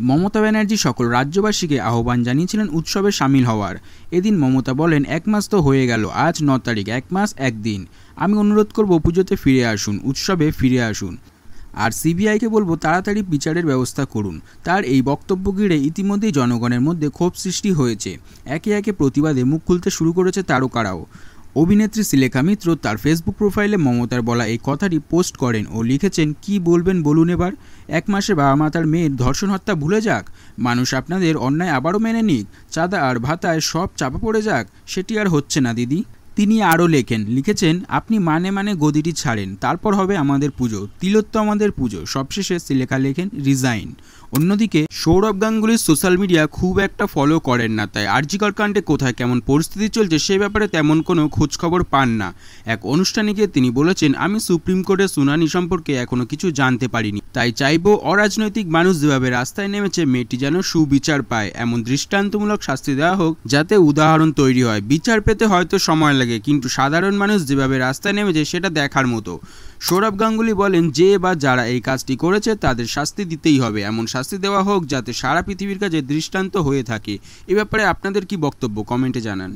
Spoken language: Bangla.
মমতা ব্যানার্জি সকল রাজ্যবাসীকে আহ্বান জানিয়েছিলেন উৎসবে সামিল হওয়ার। এদিন মমতা বলেন, 1 মাস তো হয়ে গেল, আজ 9 তারিখ, 1 মাস 1 দিন। আমি অনুরোধ করব পুজোতে ফিরে আসুন, উৎসবে ফিরে আসুন। আর সিবিআইকে বলবো তাড়াতাড়ি বিচারের ব্যবস্থা করুন। তার এই বক্তব্য ঘিরে ইতিমধ্যেই জনগণের মধ্যে ক্ষোভ সৃষ্টি হয়েছে। একে একে প্রতিবাদে মুখ খুলতে শুরু করেছে তারকারাও। অভিনেত্রী শ্রীলেখা মিত্র তার ফেসবুক প্রোফাইলে মমতার বলা এই কথাটি পোস্ট করেন ও লিখেছেন, কি বলবেন বলুন এবার? 1 মাসে বাবা মা তার মেয়ের ধর্ষণ হত্যা ভুলে যাক, মানুষ আপনাদের অন্যায় আবারও মেনে নিক, চাঁদা আর ভাতায় সব চাপা পড়ে যাক, সেটি আর হচ্ছে না দিদি। তিনি আরও লিখেছেন, আপনি মানে গদিটি ছাড়েন, তারপর হবে আমাদের পুজো, তিলোত্তম আমাদের পুজো। সবশেষে শ্রীলেখা লেখেন রিজাইন। অন্যদিকে সৌরভ গাঙ্গুলির সোশ্যাল মিডিয়া খুব একটা ফলো করেন না, তাই আরজি কর কাণ্ডে কোথায় কেমন পরিস্থিতি চলছে সে ব্যাপারে তেমন কোনো খোঁজখবর পান না। এক অনুষ্ঠানে গিয়ে তিনি বলেছেন, আমি সুপ্রিম কোর্টের শুনানি সম্পর্কে এখনো কিছু জানতে পারিনি, তাই চাইবো অরাজনৈতিক মানুষ যেভাবে রাস্তায় নেমেছে মেয়েটি যেন সুবিচার পায়, এমন দৃষ্টান্তমূলক শাস্তি দেওয়া হোক যাতে উদাহরণ তৈরি হয়। বিচার পেতে হয়তো সময় লাগে, কিন্তু সাধারণ মানুষ যেভাবে রাস্তায় নেমেছে সেটা দেখার মতো। সৌরভ গাঙ্গুলি বলেন, যে বা যারা এই কাজটি করেছে তাদের শাস্তি দিতেই হবে, এমন শাস্তি দেওয়া হোক যাতে সারা পৃথিবীর কাছে দৃষ্টান্ত হয়ে থাকে। এ ব্যাপারে আপনাদের কি বক্তব্য, কমেন্টে জানান।